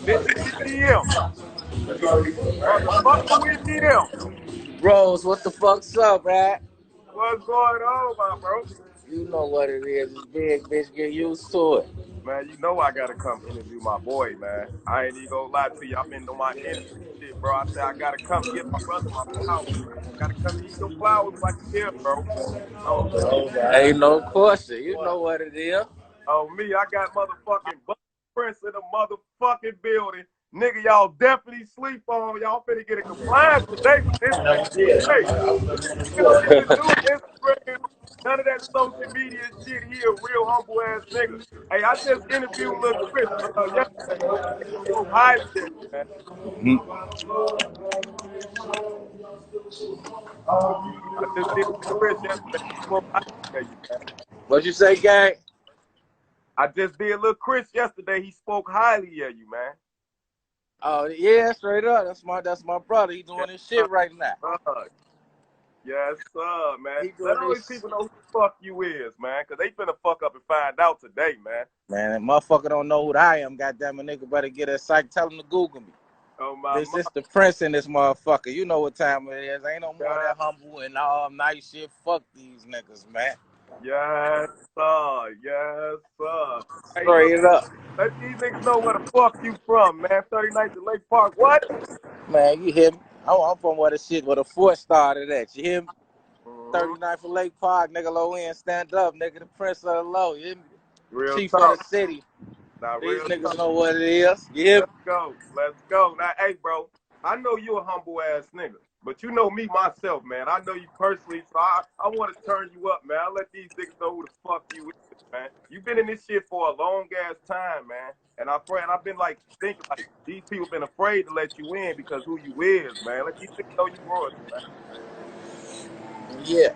This is EDM. Motherfucker, we EDM. Rose, what the fuck's up, right? What's going on, my bro? You know what it is. It's big, bitch. Get used to it. Man, you know I gotta come interview my boy, man. I ain't even gonna lie to you. I've been on my interview shit, bro. I said I gotta come give my brother my flowers, man. Gotta come give you your flowers like you here, bro. On me. Ain't no question. You know what it is. On me, I got motherfucking Prince in the motherfucking building. Nigga, y'all definitely sleep on. Y'all finna get a compliance today with this nigga. Hey, you don't even do Instagram, none of that social media shit. He a real humble ass nigga. Hey, I just interviewed Lil Chris yesterday. He spoke highly of you, man. I just did Lil Chris yesterday. He spoke highly of you, man. What you say, gang? I just did Lil Chris yesterday. He spoke highly of you, man. Oh yeah, straight up. That's my brother. He doing his shit right now. Uh, yes, sir, man. He Let doing all these this. people know who the fuck you is, man, because they finna fuck up and find out today, man. Man, that motherfucker don't know who I am. Goddamn, a nigga better get a psych. Tell him to Google me. Oh, my This mom. is the prince in this motherfucker. You know what time it is. Ain't no more God. that humble and all nice shit. Fuck these niggas, man. Yes, sir. Yes, sir. Hey, look, Straight up. let these niggas know where the fuck you from, man. 39th to Lake Park. What? Man, you hear me? I'm from where the fort started at. You hear me? Mm-hmm. 39 for Lake Park, nigga, low end, stand up, nigga, the prince of the low. You hear me? Real Chief of the talk. city. Now, These real niggas talk. know what it is. You hear me? Let's go. Let's go. Now, hey, bro, I know you a humble ass nigga, but you know me myself, man. I know you personally, so I want to turn you up, man. I let these niggas know who the fuck you is, man. You've been in this shit for a long ass time, man. And I've been like thinking like these people been afraid to let you in because who you is, man. Let these niggas know you royalty, man. Yeah.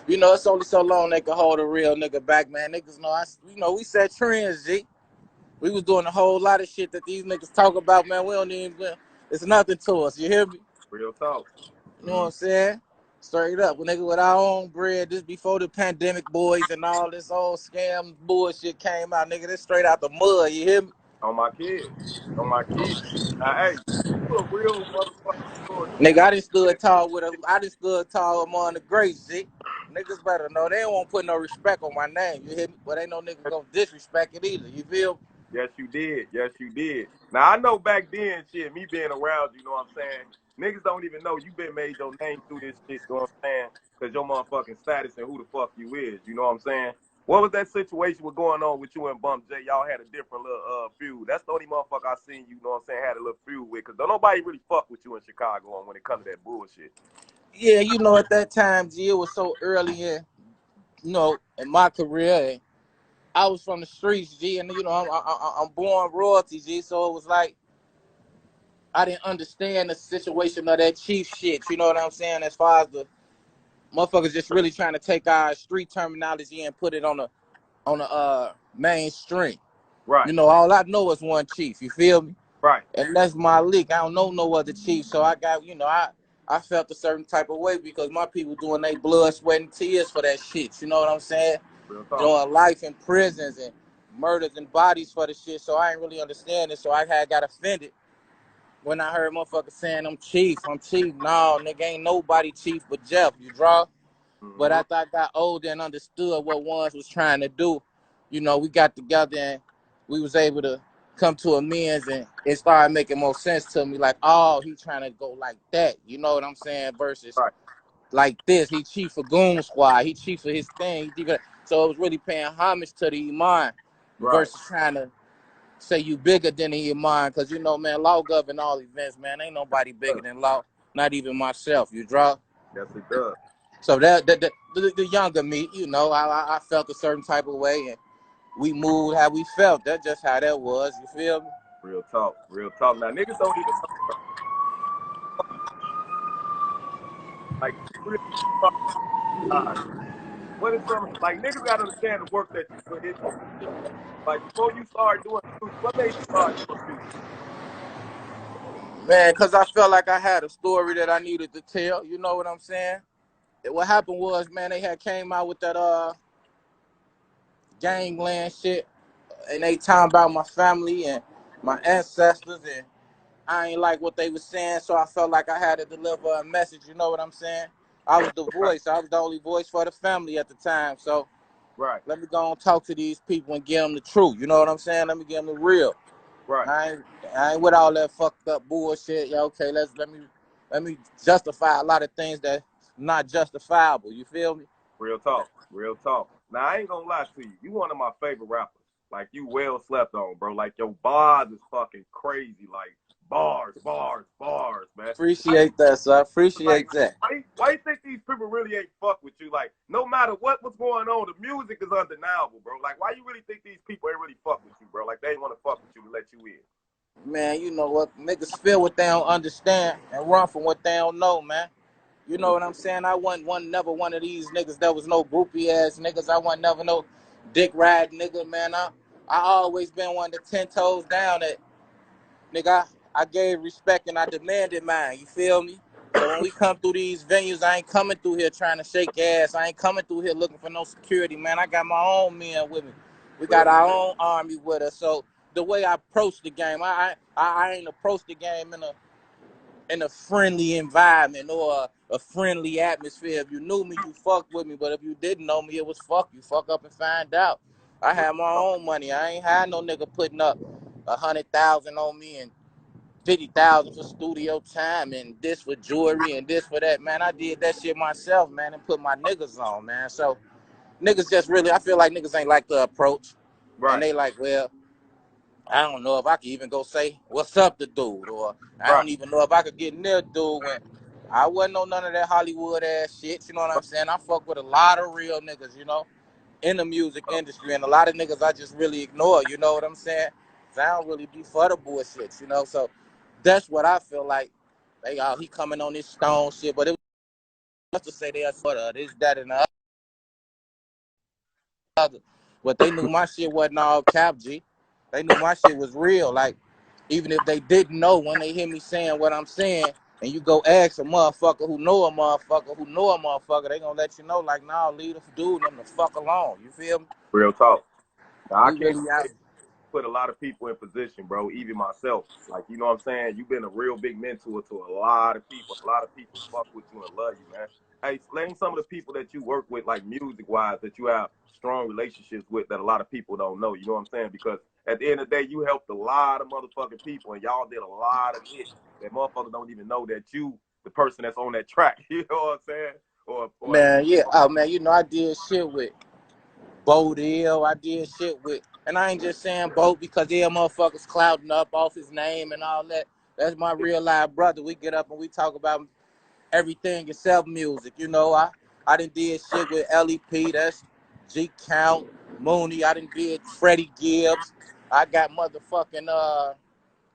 You know, it's only so long they can hold a real nigga back, man. Niggas know, we set trends, G. We was doing a whole lot of shit that these niggas talk about, man. We don't even, it's nothing to us. You hear me? Real talk. You know what I'm saying? Straight up. When nigga with our own bread, this before the pandemic boys and all this old scam bullshit came out, nigga, this straight out the mud, you hear me? On my kids. On my kids. Now, hey, you a real motherfucking royalty, Nigga, man. I just stood tall among the greats, G. Niggas better know they won't put no respect on my name, you hear me? But ain't no nigga gonna disrespect it either, you feel? Yes, you did. Yes, you did. Now I know back then, shit, me being around, you know what I'm saying? Niggas don't even know you been made your name through this shit, you know what I'm saying? Cause your motherfucking status and who the fuck you is, you know what I'm saying? What was that situation was going on with you and Bump J? Y'all had a different little feud. That's the only motherfucker I seen you know what I'm saying, had a little feud with. Cause don't nobody really fuck with you in Chicago when it comes to that bullshit. Yeah, you know, at that time, G, it was so early in my career. And I was from the streets, G, and you know, I'm born royalty, G, so it was like I didn't understand the situation of that chief shit. You know what I'm saying? As far as the motherfuckers just really trying to take our street terminology and put it on the mainstream. Right, You know, all I know is one chief. You feel me? right, And that's my league. I don't know no other chief, so I got I felt a certain type of way because my people doing their blood, sweat, and tears for that shit. You know what I'm saying? real talk. Doing life in prisons and murders and bodies for the shit. So I ain't really understand it. So I had got offended when I heard motherfuckers saying I'm chief. No, nigga, ain't nobody chief but Jeff. You draw? But Mm-hmm. after I got older and understood what ones was trying to do, you know, we got together and we was able to come to amends, and it started making more sense to me. Like, oh, he trying to go like that. You know what I'm saying? Versus Right, like this. He chief for Goon Squad. He chief for his thing. So it was really paying homage to the Iman right. versus trying to say you bigger than the Iman. Because, you know, man, law govern all events, man. Ain't nobody bigger than law. Not even myself. You draw? Yes, it does. So the younger me, you know, I felt a certain type of way, and we moved how we felt. That's just how that was. You feel me? Real talk. Real talk. Now niggas don't even know like real talk. What is some like niggas gotta understand the work that you put in. Like before you start doing music, what made you start doing music? Man, because I felt like I had a story that I needed to tell. You know what I'm saying? What happened was, man, they had came out with that gangland shit, and they talking about my family and my ancestors, and I ain't like what they was saying, so I felt like I had to deliver a message. You know what I'm saying? I was the Right, voice. I was the only voice for the family at the time. So right, let me go and talk to these people and give them the truth. You know what I'm saying? Let me give them the real. right. I ain't, I ain't with all that fucked up bullshit. Yeah, okay, let me justify a lot of things that not justifiable. You feel me? Real talk, real talk. Now I ain't gonna lie to you. You one of my favorite rappers. Like you well slept on, bro. Like your bars is fucking crazy. Like bars, bars, bars, man. Appreciate that, sir. Like Appreciate that. why you think these people really ain't fuck with you? Like no matter what's going on, the music is undeniable, bro. Like why you really think these people ain't really fuck with you, bro? Like they ain't want to fuck with you to let you in. Man, you know what? Niggas feel what they don't understand and run from what they don't know, man. You know what I'm saying? I wasn't never one of these niggas that was no groupie ass niggas. I wasn't never no dick ride nigga, man. I always been one to 10 toes down at nigga. I gave respect and I demanded mine. You feel me? So when we come through these venues, I ain't coming through here trying to shake ass. I ain't coming through here looking for no security, man. I got my own men with me. We got Real, our own army with us. So the way I approach the game, I ain't approach the game in a friendly environment or a friendly atmosphere. If you knew me, you fucked with me. But if you didn't know me, it was fuck you. Fuck up and find out. I real had my talk. own money. I ain't had no nigga putting up 100,000 on me and 50,000 for studio time and this for jewelry and this for that. Man, I did that shit myself, man, and put my niggas on, man. So niggas just really, I feel like niggas ain't like the approach. And Right, they like, well, I don't know if I can even go say what's up to dude, or I right. don't even know if I could get near dude when I wasn't on none of that Hollywood ass shit. You know what I'm saying? I fuck with a lot of real niggas, you know, in the music industry, and a lot of niggas I just really ignore. You know what I'm saying? 'Cause I don't really be for the bullshit, you know. So that's what I feel like. They he coming on this stone shit, but it was to say they are for the this, that, and the other. But they knew my shit wasn't all cap G. They knew my shit was real. Like, even if they didn't know, when they hear me saying what I'm saying, and you go ask a motherfucker who know a motherfucker who know a motherfucker, they gonna let you know, like, nah, leave the dude and them the fuck alone. You feel me? Real talk. Now I We can't really out. put a lot of people in position, bro. Even myself. Like, you know what I'm saying? You've been a real big mentor to a lot of people. A lot of people fuck with you and love you, man. Hey, explain some of the people that you work with, like music wise, that you have strong relationships with that a lot of people don't know. You know what I'm saying? Because at the end of the day, you helped a lot of motherfucking people and y'all did a lot of hits that motherfuckers don't even know that you, the person that's on that track. You know what I'm saying? Man, yeah. Oh, man, you know, I did shit with Bodil. I did shit with, and I ain't just saying Bo because they motherfuckers clouding up off his name and all that. That's my real life brother. We get up and we talk about everything except music. You know, I done did shit with LEP. That's G Count, Mooney. I done did Freddie Gibbs. I got motherfucking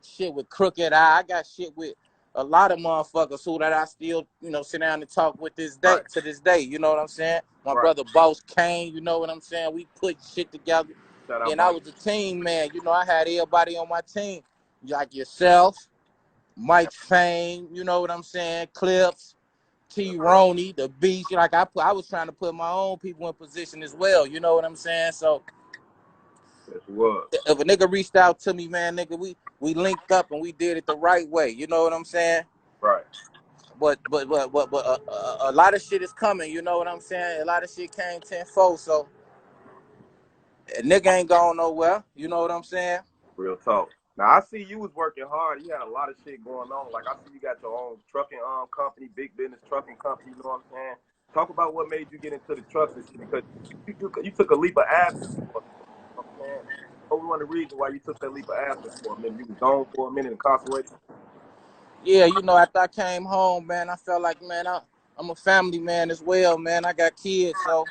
shit with Crooked Eye. I got shit with a lot of motherfuckers who that I still, you know, sit down and talk with this day Right, to this day. You know what I'm saying? My right. brother Boss Kane, you know what I'm saying? We put shit together. Shout out Then I boss. was the team man. You know, I had everybody on my team. Like yourself, Mike Fame, you know what I'm saying? Clips, T. Roney, the Beast. Like I was trying to put my own people in position as well. You know what I'm saying? So Yes, you was. if a nigga reached out to me, man, nigga, we linked up and we did it the right way. You know what I'm saying? Right. But a lot of shit is coming. You know what I'm saying? A lot of shit came tenfold. So a nigga ain't going nowhere. You know what I'm saying? Real talk. Now I see you was working hard. You had a lot of shit going on. Like I see you got your own trucking company, big business trucking company. You know what I'm saying? Talk about what made you get into the trucks and shit because you took a leap of absence. For, you know what I'm saying? What was one of the reasons why you took that leap of absence for a minute? You was gone for a minute, incarcerated. Yeah, you know, after I came home, man, I felt like, man, I'm a family man as well, man. I got kids, so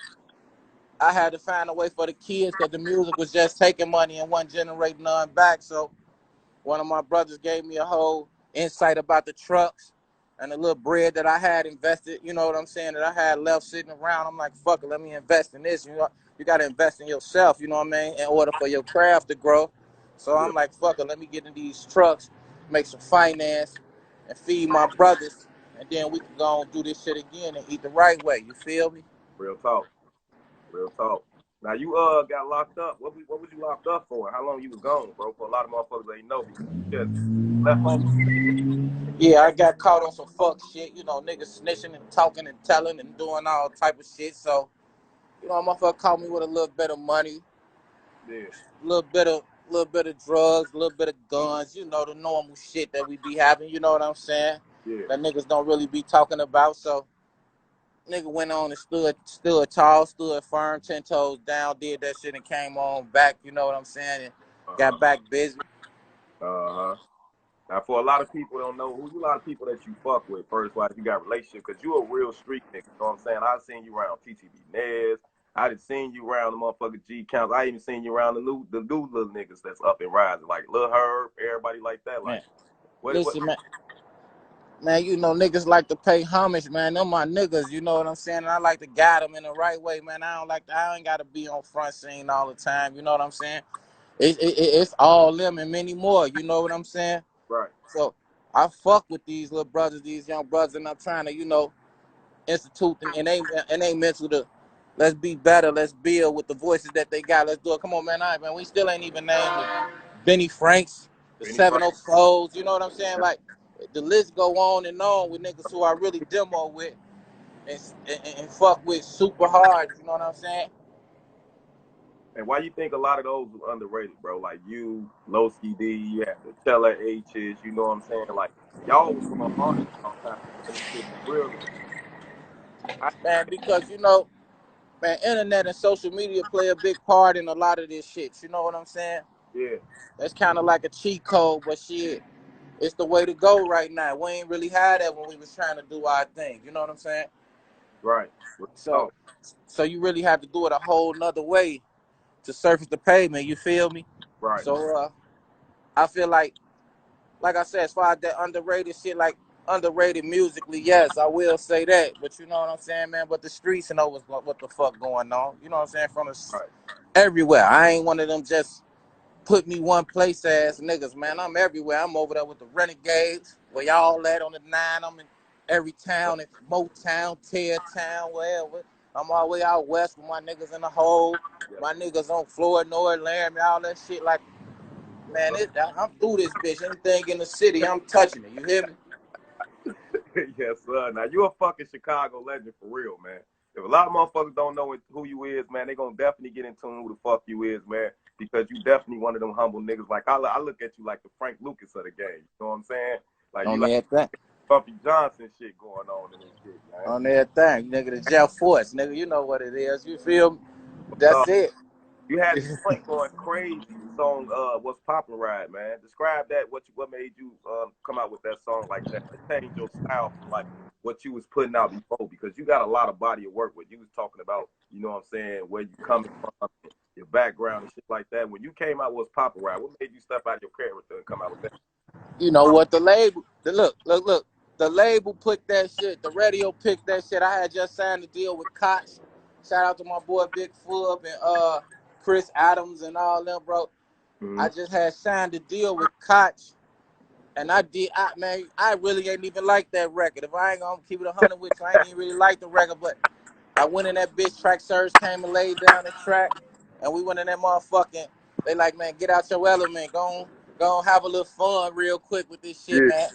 I had to find a way for the kids because the music was just taking money and wasn't generating none back. So one of my brothers gave me a whole insight about the trucks and the little bread that I had invested, you know what I'm saying, that I had left sitting around. I'm like, fuck it, let me invest in this. You know, you got to invest in yourself, you know what I mean, in order for your craft to grow. So Real, I'm like, fuck it, let me get in these trucks, make some finance, and feed my brothers. And then we can go and do this shit again and eat the right way. You feel me? real talk. Real talk. Now you got locked up. What was you locked up for? How long you was gone, bro? For a lot of motherfuckers ain't know because you just left home. Yeah, I got caught on some fuck shit. You know, niggas snitching and talking and telling and doing all type of shit. So, you know, motherfucker caught me with a little bit of money, Yeah, a little bit of drugs, a little bit of guns. You know, the normal shit that we be having. You know what I'm saying? yeah, That niggas don't really be talking about. So, nigga went on and stood tall, stood firm, 10 toes down, did that shit and came on back. You know what I'm saying? And uh got back busy. huh. Now, for a lot of people don't know who's a lot of people that you fuck with. First, like you got relationship because you a real street nigga. You know what I'm saying? I seen you around TTB Nez. I done seen you around the motherfucking G counts. I even seen you around the new little niggas that's up and rising, like Lil Herb, everybody like that. Man, Like, what? listen, man, you know, niggas like to pay homage, man. Them my niggas, you know what I'm saying? And I like to guide them in the right way, man. I ain't got to be on front scene all the time, you know what I'm saying? It's all them and many more, you know what I'm saying? Right. So I fuck with these little brothers, these young brothers, and I'm trying to, you know, institute and they mental to let's be better, let's build with the voices that they got. Let's do it. Come on, man. All right, man. We still ain't even named the Benny Franks, the Benny Frank. 704s, you know what I'm saying? Like the list go on and on with niggas who I really demo with and fuck with super hard, you know what I'm saying? And why you think a lot of those was underrated, bro? Like you, Lowski D, you had the Teller H's, you know what I'm saying? Like y'all was going hard all the time. This shit for real. I, Man, because you know, man, internet and social media play a big part in a lot of this shit. You know what I'm saying? yeah, That's kind of like a cheat code, but shit, it's the way to go right now. We ain't really had that when we was trying to do our thing. You know what I'm saying? right. Real So, talk. so you really have to do it a whole nother way to surface the pavement. You feel me? Right. So, I feel like I said, as far as that underrated shit, like underrated musically, yes, I will say that. But you know what I'm saying, man? But the streets know what the fuck going on. You know what I'm saying? From Right. everywhere. I ain't one of them just put me one place ass niggas, man. I'm everywhere. I'm over there with the Renegades, where y'all at on the 9. I'm in every town, in Motown, Tear Town, wherever. I'm all the way out west with my niggas in the hole. Yes. My niggas on Florida, North Laramie, all that shit. Like, man, I'm through this bitch. Anything in the city, I'm touching it. You hear me? Yes, sir. Now you a fucking Chicago legend for real, man. If a lot of motherfuckers don't know who you is, man, they gonna definitely get in tune who the fuck you is, man. Because you definitely one of them humble niggas. Like I look at you like the Frank Lucas of the game. You know what I'm saying? Like you On like everything. Bumpy Johnson shit going on in this shit, man. On everything. Nigga, the Jeff Force, nigga, you know what it is. You feel me? Uh, That's it. you had the joint going crazy. The song "What's Poppin' Ride," man. Describe that. What made you come out with that song like that? It changed your style from like what you was putting out before because you got a lot of body of work. What you was talking about, you know what I'm saying? Where you coming from, your background and shit like that. When you came out with "Poppin' Ride," what made you step out of your character and come out with that? You know what the label? Look. The label put that shit. The radio picked that shit. I had just signed a deal with Koch. Shout out to my boy Big Fub and Chris Adams and all them, bro. Mm-hmm. I just had signed a deal with Koch, and I really ain't even like that record. If I ain't gonna keep it 100 with you, I ain't even really like the record. But I went in that bitch. Track Surge came and laid down the track, and we went in that motherfucking. They like, man, get out your element. Go on, have a little fun real quick with this shit, Yeah, man.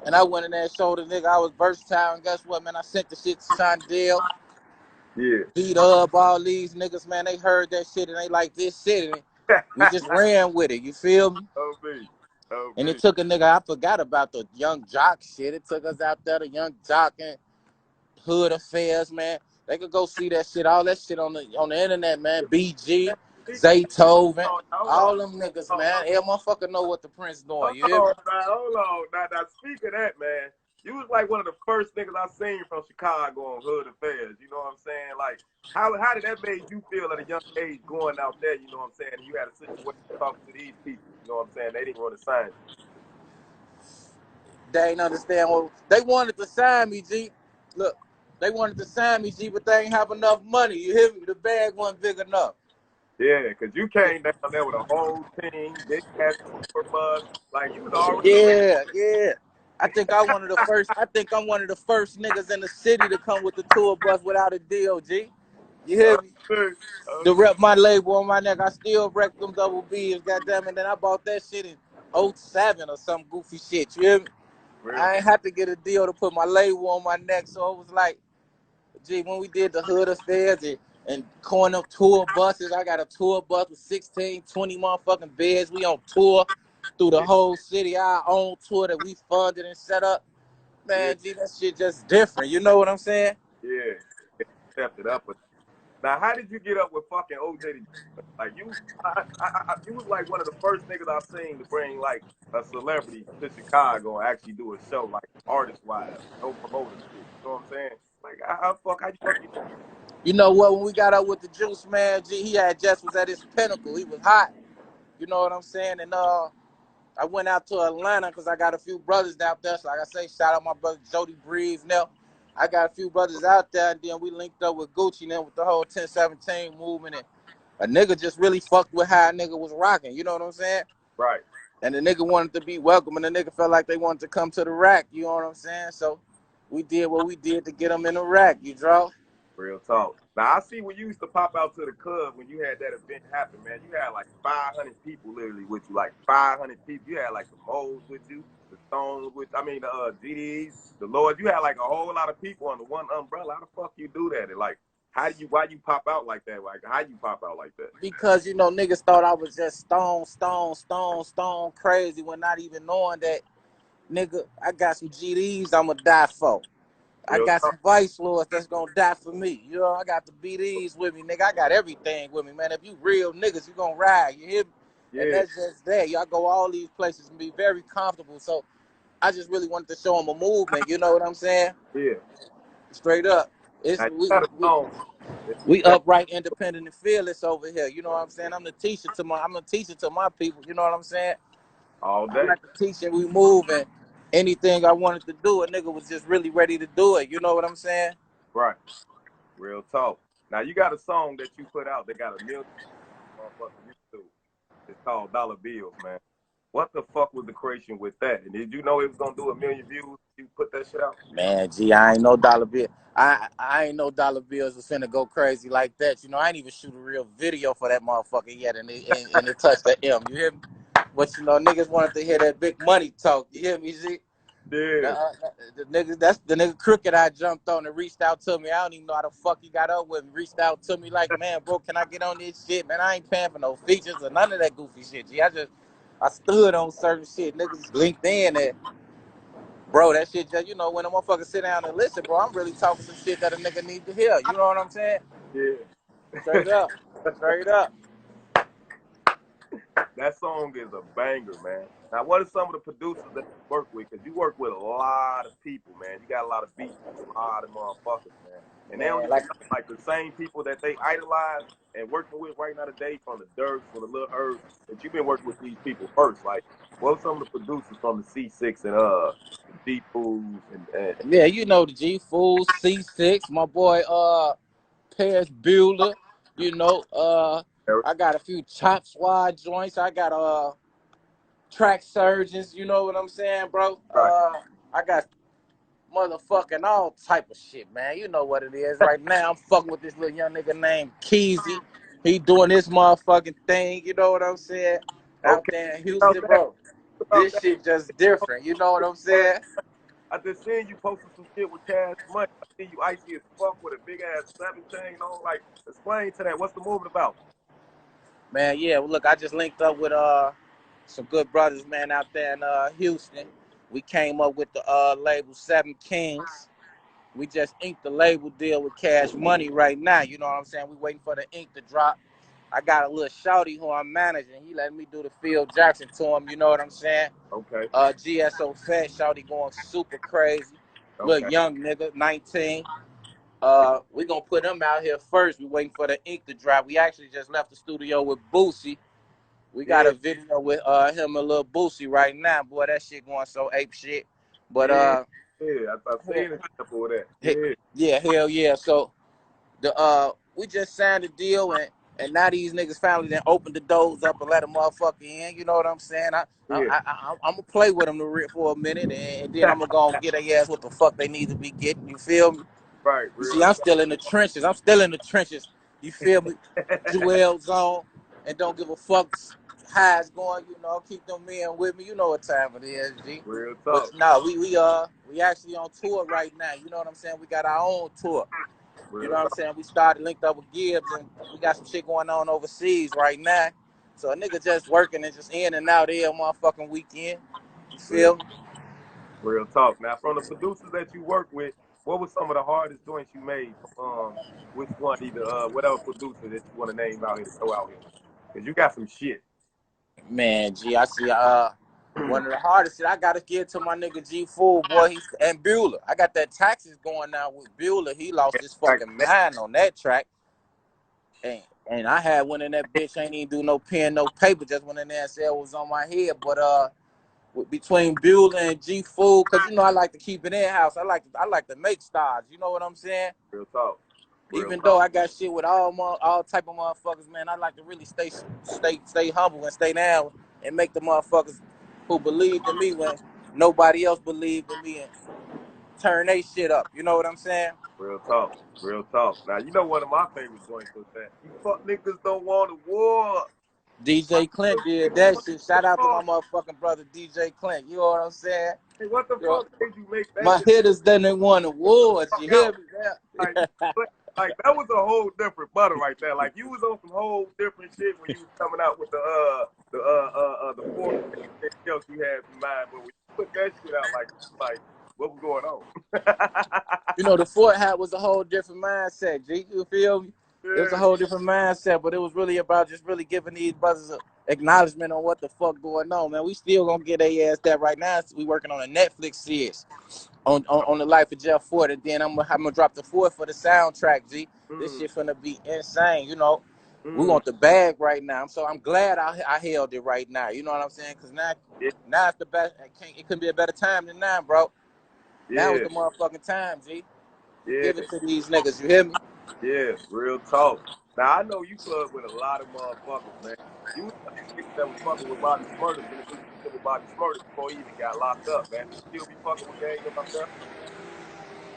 And I went in there and showed the nigga I was versatile. And guess what, man? I sent the shit to Shondell, yeah. beat up all these niggas, man. They heard that shit and they like this shit. And we just ran with it. You feel me? Oh me, oh And it me. took a nigga, I forgot about the Young Jock shit. It took us out there, the Young Jock and Hood Affairs, man. They could go see that shit, all that shit on the internet, man. BG, Zaytoven, Hold on, all them niggas, man. Every motherfucker know what the Prince doing. hold You hear me? on, now, hold on. Now, speak of that, man. You was like one of the first niggas I seen from Chicago on Hood Affairs. You know what I'm saying? Like, how did that make you feel at a young age going out there? You know what I'm saying? And you had a situation talking to these people. You know what I'm saying? They didn't want to sign you. They ain't understand what they wanted to sign me, G. Look, they wanted to sign me, G, but they ain't have enough money. You hear me? The bag wasn't big enough. Yeah, because you came down there with a whole team, big ass tour bus. Like, you was already Yeah. I think I'm one of the first niggas in the city to come with the tour bus without a deal, G. You hear me? Okay. To rep my label on my neck, I still wreck them double B's, goddamn. And then I bought that shit in '07 or some goofy shit. You hear me? Real. I ain't had to get a deal to put my label on my neck, so it was like, gee, when we did the hood affairs and corner tour buses, I got a tour bus with 16, 20 motherfucking beds. We on tour through the Yeah. whole city, our own tour that we funded and set up. Yeah. Man, gee, that shit just different. You know what I'm saying? Yeah. Stepped it up. Now, how did you get up with fucking OJ? Like you was like one of the first niggas I've seen to bring like a celebrity to Chicago and actually do a show like artist wise, no promoter shit. You know what I'm saying? Like how you fuck you? You know what? When we got up with the Juice Man, G, he had just was at his pinnacle. He was hot. You know what I'm saying? And I went out to Atlanta because I got a few brothers out there. So like I say, shout out my brother Jody Breeze. Now I got a few brothers out there, and then we linked up with Gucci and then with the whole 1017 movement. And a nigga just really fucked with how a nigga was rocking. You know what I'm saying? Right. And the nigga wanted to be welcome, and the nigga felt like they wanted to come to the rack. You know what I'm saying? So we did what we did to get them in the rack. You draw? Real talk. Now I see when you used to pop out to the club when you had that event happen, man. You had like 500 people literally with you, like 500 people. You had like the Moles with you, the Stones with, I mean the GDs, the Lord. You had like a whole lot of people under one umbrella. How the fuck you do that? And like, why you pop out like that? Like, how you pop out like that? Because you know niggas thought I was just stone crazy when not even knowing that nigga I got some GDs I'ma die for. I Real got talk. some Vice Lords that's gonna die for me. You know, I got the BDs with me, nigga. I got everything with me, man. If you real niggas, you gonna ride. You hear me? And Yeah, that's just that. Y'all go all these places and be very comfortable. So I just really wanted to show them a movement. You know what I'm saying? yeah. Straight up. It's Now you got a song. we upright, independent, and fearless over here. You know what I'm saying? I'm the teacher to my people. You know what I'm saying? All I'm day. like the teacher. We move and anything I wanted to do, a nigga was just really ready to do it. You know what I'm saying? Right. Real talk. Now you got a song that you put out that got a million motherfucking YouTube. It's called Dollar Bills, man. What the fuck was the creation with that? And did you know it was gonna do a million views? You put that shit out? Man, gee, I ain't no dollar bill. I ain't no dollar bills was finna go crazy like that. You know, I ain't even shoot a real video for that motherfucker yet, and it touched the M. You hear me? But you know, niggas wanted to hear that big money talk. You hear me, G? Yeah, The niggas, that's the nigga crooked I jumped on and reached out to me. I don't even know how the fuck he got up with me. Reached out to me like, man, bro, can I get on this shit? Man, I ain't paying for no features or none of that goofy shit. G, I stood on certain shit. Niggas linked in that, bro, that shit just, you know, when a motherfucker sit down and listen, bro, I'm really talking some shit that a nigga need to hear. You know what I'm saying? yeah. Straight up. Straight up. That song is a banger, man. Now, what are some of the producers that you work with? Because you work with a lot of people, man. You got a lot of beats, a lot of motherfuckers, man. And they don't Man, even like, know, like the same people that they idolize and working with right now today, from the Dirks, from the Lil Herbs, that you've been working with these people first. Like, what are some of the producers from the C6 and the G Fools and yeah, you know the G Fools, C6, my boy Paris Bueller, you know, I got a few chop squad joints. I got track surgeons, you know what I'm saying, bro? right? I got motherfucking all type of shit, man. You know what it is. Right now, I'm fucking with this little young nigga named Keezy. He doing this motherfucking thing, you know what I'm saying? Out Okay, there in about Houston, that, bro. about This that. shit just different, you know what I'm saying? I just seen you posting some shit with Cash Money. I see you icy as fuck with a big ass 7 chain on. Like, explain to that. What's the movement about? Man, yeah, well, look, I just linked up with some good brothers, man, out there in Houston. We came up with the label Seven Kings. We just inked the label deal with Cash Money right now. You know what I'm saying? We waiting for the ink to drop. I got a little shouty who I'm managing. He let me do the Phil Jackson to him. You know what I'm saying? Okay. GSO Fat shouty going super crazy. Little Okay. young nigga, 19. We gonna put him out here first. We waiting for the ink to drop. We actually just left the studio with Boosie. We got Yeah. a video with him and Lil Boosie right now. Boy, that shit going so ape shit. But Yeah. Yeah. I seen a clip of that. Yeah. yeah, hell yeah. So the we just signed a deal and now these niggas finally then opened the doors up and let a motherfucker in. You know what I'm saying? Yeah. I'm gonna play with them for a minute and then I'm gonna go and get their ass what the fuck they need to be getting. You feel me? Right. You Real. see, I'm still in the trenches. I'm still in the trenches You feel me? Jewels on and don't give a fuck how it's going. You know, keep them men with me. You know what time it is, G. Real But talk. no, we actually on tour right now. You know what I'm saying? We got our own tour. You know Real what I'm talk. saying? We started linked up with Gibbs, and we got some shit going on overseas right now. So a nigga just working and just in and out every motherfucking weekend. You Real, feel me? real talk. Now, from the producers that you work with, what was some of the hardest joints you made? Which one? Either whatever producer that you want to name out here to throw out here, cause you got some shit. Man, G, I see. One of the hardest shit I gotta give to my nigga G Fool, boy. And Bueller. I got that taxes going now with Bueller. He lost his Like, fucking mind on that track. And I had one in that bitch, ain't even do no pen, no paper, just went in there and said it was on my head. But between Bueller and G Fool, cause you know I like to keep it in house. I like to make stars. You know what I'm saying? real talk. Real Even though talk. I got shit with all type of motherfuckers, man, I like to really stay humble and stay down and make the motherfuckers who believed in me when nobody else believed in me and turn they shit up. You know what I'm saying? Real talk. Real talk. Now, you know one of my favorite joints was that you fuck niggas don't want a war. DJ Clint did that shit. Shout out to my motherfucking brother DJ Clint. You know what I'm saying? Hey, what the You know, fuck made you make that my shit hitters done won awards. fuck You hear out? me? Like, Yeah. like that was a whole different butter right there. Like you was on some whole different shit when you was coming out with the fourth and else you had in mind. But when you put that shit out, like what was going on? You know, the Fort hat was a whole different mindset, G. You feel me? It was a Yeah, whole different mindset, but it was really about just really giving these brothers an acknowledgement on what the fuck going on, man. We still gonna get their ass that right now. So we working on a Netflix series on the life of Jeff Ford, and then I'm gonna drop the Ford for the soundtrack, G. This mm, shit finna be insane, you know. We mm, want the bag right now, so I'm glad I held it right now. You know what I'm saying? Cause yeah, now it's the best. It couldn't be a better time than now, bro. Now is yeah, the motherfucking time, G. To yeah, give it to these niggas. You hear me? yeah. Real talk. Now I know you plug with a lot of motherfuckers, man. You was the nigga that was fucking with Bobby Smurda, finna do some shit with Bobby Smurda before he even got locked up, man. Still be fucking with gang up there?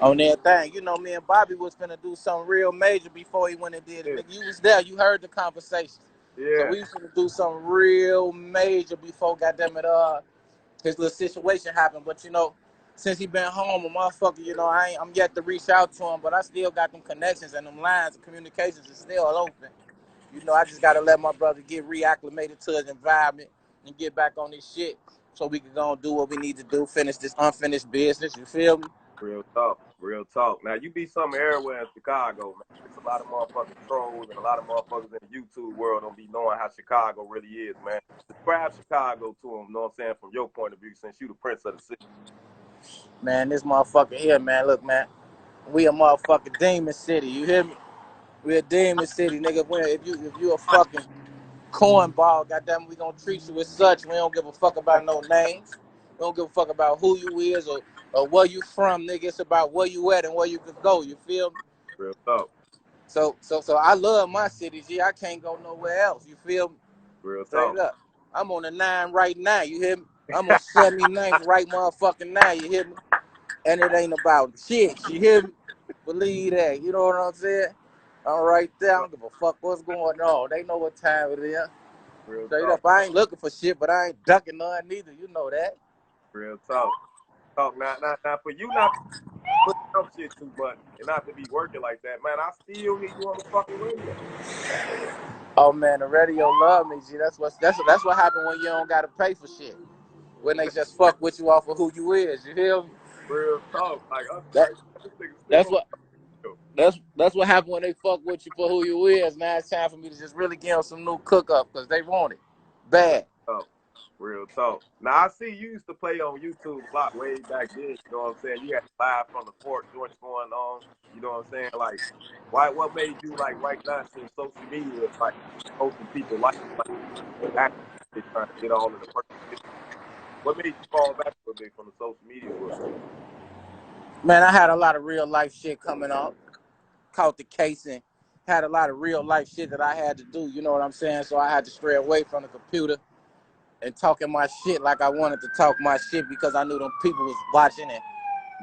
On that thing. You know, me and Bobby was finna do something real major before he went and did it. Yeah, Nigga, you was there. You heard the conversation. So yeah. we was finna do something real major before, goddamn it, his little situation happened. But you know, since he been home, a motherfucker, you know, I'm yet to reach out to him, but I still got them connections and them lines of communications is still open. You know, I just gotta let my brother get reacclimated to his environment and get back on this shit so we can go and do what we need to do, finish this unfinished business. You feel me? Real talk, real talk. Now you be something everywhere in Chicago, man. There's a lot of motherfucking trolls and a lot of motherfuckers in the YouTube world don't be knowing how Chicago really is, man. Describe Chicago to them, you know what I'm saying, from your point of view, since you the prince of the city. Man, this motherfucker here, man. Look, man, we a motherfucking demon city. You hear me? We a demon city, nigga. If you a fucking cornball, goddamn, we gonna treat you as such. We don't give a fuck about no names. We don't give a fuck about who you is or where you from, nigga. It's about where you at and where you could go. You feel me? Real talk, So I love my city, G. I can't go nowhere else. You feel me? real Straight talk. up. I'm on the 9 right now. You hear me? I'm on 79th right motherfucking now. You hear me? And it ain't about shit. You hear me? Believe that. You know what I'm saying? I'm right there. I don't give a fuck what's going on. They know what time it is. Real Straight talk, up. I ain't looking for shit, but I ain't ducking none neither. You know that. real talk. Talk now for you not putting out shit too much and not to be working like that, man. I still hear you on the fucking radio. Oh man, the radio love me, G. That's what happened when you don't gotta pay for shit. When they just fuck with you off of who you is. You hear me? Real talk. Like us That straight, this nigga still that's on what the radio. that's what happened when they fuck with you for who you is. Now it's time for me to just really give them some new cook up because they want it Real bad. talk. Real talk. Now I see you used to play on YouTube a lot way back then. You know what I'm saying? You had live from the fort joints going on. You know what I'm saying? Like, why? What made you like right now since social media is like most of people like actually trying to get all of the person? What made you fall back a little bit from the social media world? Man, I had a lot of real life shit coming up. Caught the case and had a lot of real life shit that I had to do. You know what I'm saying? So I had to stray away from the computer and talking my shit like I wanted to talk my shit because I knew them people was watching and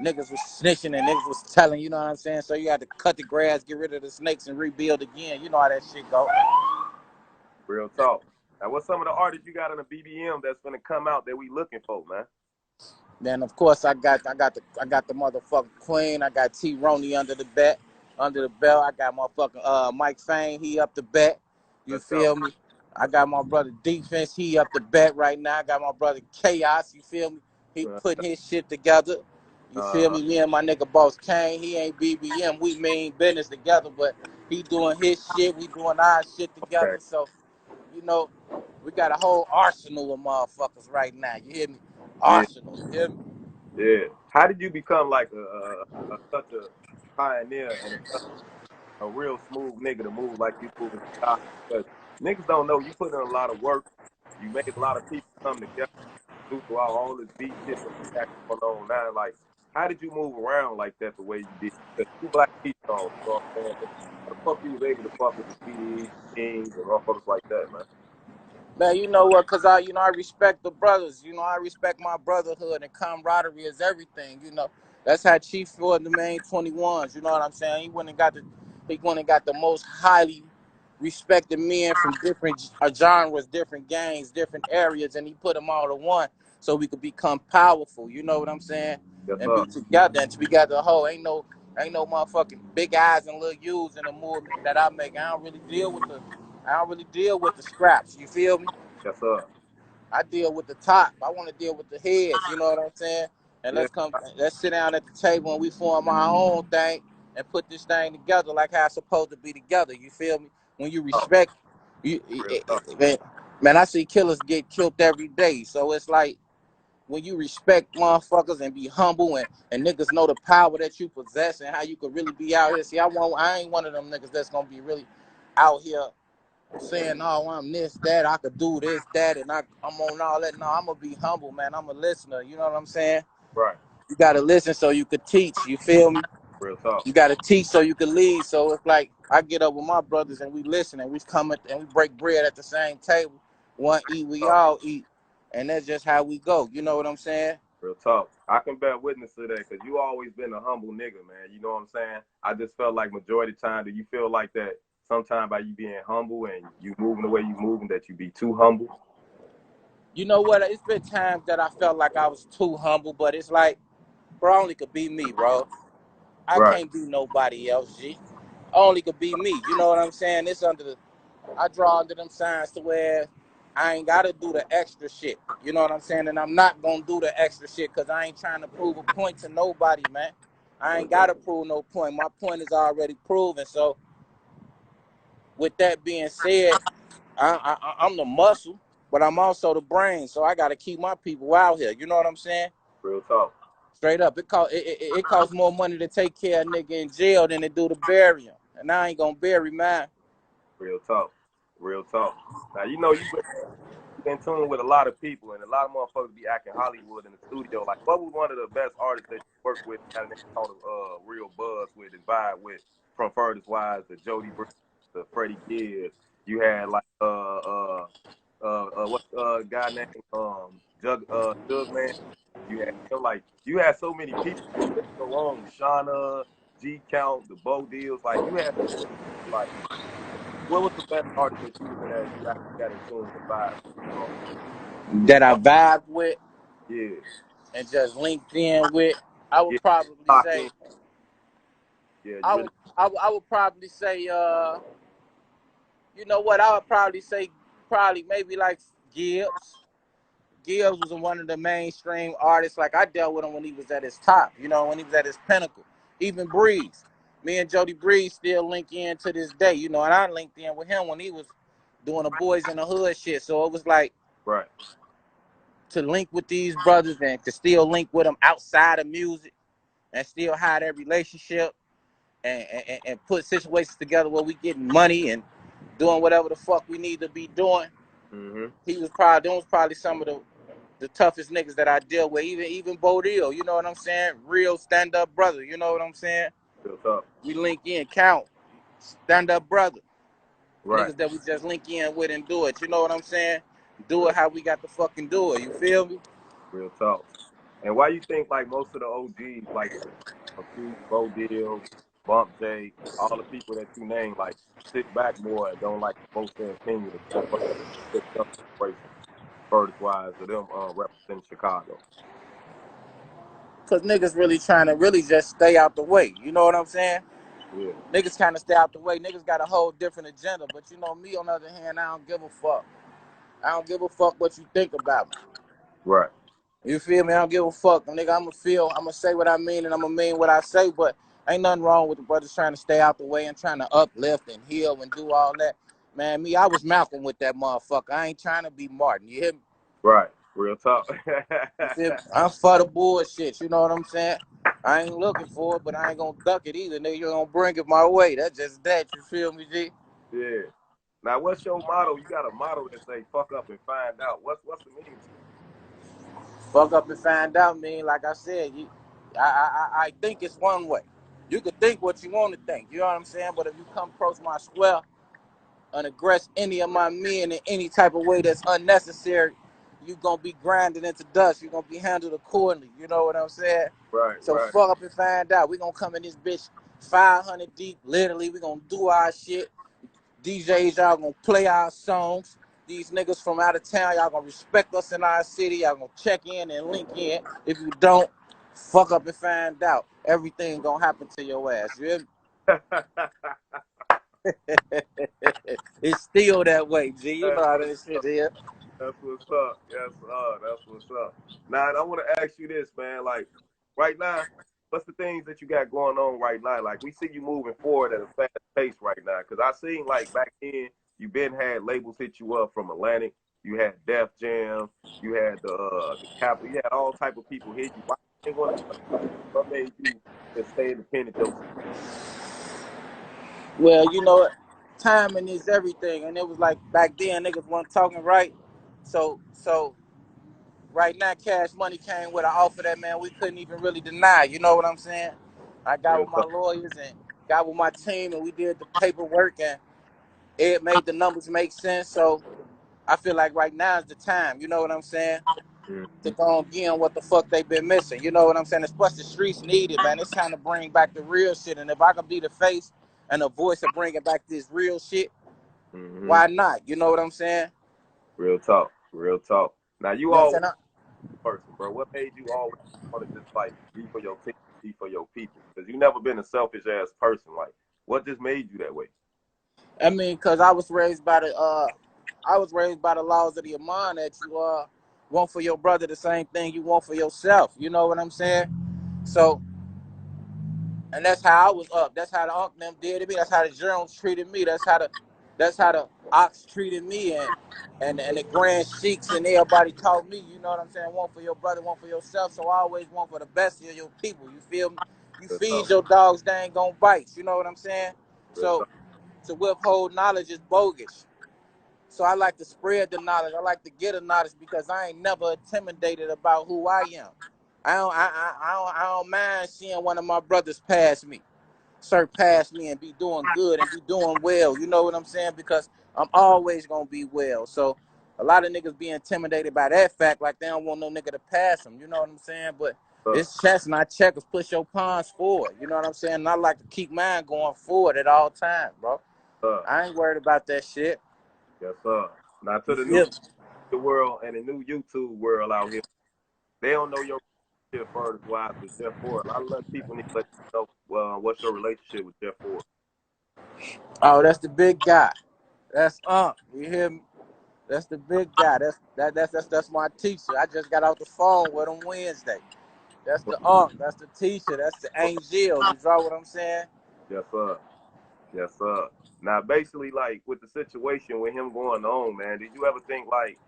niggas was snitching and niggas was telling, you know what I'm saying? So you had to cut the grass, get rid of the snakes, and rebuild again. You know how that shit go. Real talk. Now, what's some of the artists you got on the BBM that's gonna come out that we looking for, man? Then of course I got the motherfucking Queen. I got T Roney under the belt. I got motherfucking Mike Fane, he up the bet. You Let's go. feel me? I got my brother Defense, he up the bet right now. I got my brother Chaos, you feel me? He putting his shit together. You feel Uh-huh. me? Me and my nigga Boss Kane, he ain't BBM. We mean business together, but he doing his shit, we doing our shit together. Okay. So, you know, we got a whole arsenal of motherfuckers right now. You hear me? Yeah. Arsenal, you hear me? Yeah. How did you become like such a pioneer and a real smooth nigga to move like you moving style? Because niggas don't know you put in a lot of work. You made a lot of people come together throughout all this beat shit that we got going on now. Like, how did you move around like that the way you did? Because two black people, you know what I'm saying? How the fuck you was able to fuck with the PDs, Kings, and motherfuckers like that, man? Man, you know what? Cause I respect the brothers. You know, I respect my brotherhood and camaraderie is everything. You know, that's how Chief for the main 21s. You know what I'm saying? He went and got the most highly respected men from different genres, different gangs, different areas, and he put them all to one so we could become powerful. You know what I'm saying? Yes, And sir. be together and to be got the whole ain't no motherfucking big eyes and little U's in the movement that I make. I don't really deal with the scraps. You feel me? Yes, sir. I deal with the top. I want to deal with the heads. You know what I'm saying? And Yeah, let's sit down at the table and we form our own thing and put this thing together like how it's supposed to be together. You feel me? When you oh, respect, real talk. man, I see killers get killed every day. So it's like when you respect motherfuckers and be humble and niggas know the power that you possess and how you could really be out here. See, I ain't one of them niggas that's gonna be really out here saying, "Oh, I'm this, that, I could do this, that, and I'm on all that." No, I'm gonna be humble, man. I'm a listener. You know what I'm saying? Right. You gotta listen so you could teach. You feel me? Real talk. You gotta teach so you can lead. So it's like I get up with my brothers and we listen and we and we break bread at the same table. One eat, we Talk. all eat, and that's just how we go. You know what I'm saying? Real talk. I can bear witness to that because you always been a humble nigga, man. You know what I'm saying? I just felt like majority of the time, do you feel like that sometimes by you being humble and you moving the way you moving that you be too humble? You know what? It's been times that I felt like I was too humble, but it's like, bro, only could be me, bro. I Right. can't be nobody else, G. Only could be me. You know what I'm saying? I draw under them signs to where I ain't gotta do the extra shit. You know what I'm saying? And I'm not gonna do the extra shit because I ain't trying to prove a point to nobody, man. I ain't gotta prove no point. My point is already proven. So with that being said, I'm the muscle, but I'm also the brain. So I gotta keep my people out here. You know what I'm saying? Real talk. Straight up, it costs more money to take care of a nigga in jail than it do to bury him. And I ain't gonna bury mine. Real talk. Real talk. Now you know you been in tune with a lot of people and a lot of motherfuckers be acting Hollywood in the studio. Like what was one of the best artists that you worked with and they called a real buzz with and vibe with from Furthest Wise to Jody Breeze to Freddie Gibbs. You had like what's guy named Jug Man. You had you had so many people. The list go on. Shauna, G Count, the Bo Deals. Like you had like what was the best artist that you was in that you actually got in tune and vibe with? You know? That I vibe with Yeah, and just linked in with. I yeah, would probably locked say in. Yeah, you I really would I would probably say you know what, I would probably say probably maybe like Gibbs. Gibbs was one of the mainstream artists. Like I dealt with him when he was at his top, you know, when he was at his pinnacle. Even Breeze. Me and Jody Breeze still link in to this day, you know, and I linked in with him when he was doing the Boys in the Hood shit. So it was like right. to link with these brothers and to still link with them outside of music and still have that relationship and put situations together where we getting money and doing whatever the fuck we need to be doing. Mhm. Them was probably some of the toughest niggas that I deal with. Even Bodil, you know what I'm saying? Real stand up brother, you know what I'm saying? Real talk. We link in, count, stand up brother. Right. Niggas that we just link in with and do it. You know what I'm saying? Do Real it how we got to fucking do it. You feel me? real talk. And why you think like most of the OGs, like Bo Deal, Bump J, all the people that you name, like sit back more and don't like voice their opinion except for the young generation, verdict wise of them representing Chicago. Cause niggas really trying to really just stay out the way. You know what I'm saying? Yeah. Niggas kind of stay out the way. Niggas got a whole different agenda. But you know me, on the other hand, I don't give a fuck. I don't give a fuck what you think about me. Right. You feel me? I don't give a fuck. Nigga, I'ma say what I mean and I'ma mean what I say, but ain't nothing wrong with the brothers trying to stay out the way and trying to uplift and heal and do all that. Man, me, I was Malcolm with that motherfucker. I ain't trying to be Martin. You hear me? Right. Real talk. You feel me? I'm for the bullshit. You know what I'm saying? I ain't looking for it, but I ain't gonna duck it either. Nigga, you gonna bring it my way. That's just that. You feel me, G? Yeah. Now, what's your motto? You got a motto that say "fuck up and find out." What's the meaning to Fuck up and find out, man. Like I said, I think it's one way. You could think what you want to think. You know what I'm saying? But if you come across my square and aggress any of my men in any type of way that's unnecessary, you gonna be grinded into dust. You gonna be handled accordingly. You know what I'm saying? Right, So right. fuck up and find out. We gonna come in this bitch 500 deep. Literally, we gonna do our shit. DJs, y'all gonna play our songs. These niggas from out of town, y'all gonna respect us in our city. Y'all gonna check in and link in. If you don't, fuck up and find out. Everything gonna happen to your ass. You hear me? It's still that way, G. You know That's how what's that shit up. is. That's what's up. Yes, that's what's up. Now, I want to ask you this, man. Like, right now, what's the things that you got going on right now? Like, we see you moving forward at a fast pace right now. Because I seen, like, back then, you been had labels hit you up from Atlantic. You had Def Jam. You had the Capital. You had all type of people hit you. Why you ain't want to? What made you just stay independent yourself? Well, you know, timing is everything, and it was like back then niggas weren't talking right. So right now, Cash Money came with an offer that man we couldn't even really deny. You know what I'm saying? I got Real with my talk. lawyers and got with my team, and we did the paperwork, and it made the numbers make sense. So I feel like right now is the time. You know what I'm saying? To Mm-hmm. go again what the fuck they been missing. You know what I'm saying? It's what the streets needed, man. It's time to bring back the real shit. And if I can be the face and the voice of bringing back this real shit, Mm-hmm. why not? You know what I'm saying? Real talk. Real talk. Now, you You know what always I'm saying? person, bro? What made you always want to just like be for your team, be for your people? Because you never been a selfish ass person. Like, what just made you that way? I mean, cause I was raised by the laws of the Iman that you want for your brother the same thing you want for yourself. You know what I'm saying? So, and that's how I was up. That's how the Unc them did to me. That's how the Jones treated me. That's how the Ox treated me, and the Grand Sheiks and everybody taught me. You know what I'm saying? One for your brother, one for yourself. So I always want for the best of your people. You feel me? You Real feed talk. your dogs, they ain't gonna bite. You know what I'm saying? Real So talk. to withhold knowledge is bogus. So I like to spread the knowledge. I like to get the knowledge because I ain't never intimidated about who I am. I don't mind seeing one of my brothers pass me, surpass me, and be doing good and be doing well. You know what I'm saying? Because I'm always gonna be well. So a lot of niggas be intimidated by that fact, like they don't want no nigga to pass them. You know what I'm saying? But Uh, it's chess, not checkers. Push your pawns forward. You know what I'm saying? And I like to keep mine going forward at all times, bro. uh, I ain't worried about that shit. yes, sir. Now to You the new feel me? world and the new YouTube world out here, they don't know your relationship further wise with Jeff Ford. A lot of people need to let you know what's your relationship with Jeff Ford. Oh, that's the big guy. That's You hear me? That's the big guy. That's my teacher. I just got off the phone with him Wednesday. That's the That's the teacher. That's the angel. You draw what I'm saying? Yes, sir. Yes, sir. Now, basically, like with the situation with him going on, man, did you ever think like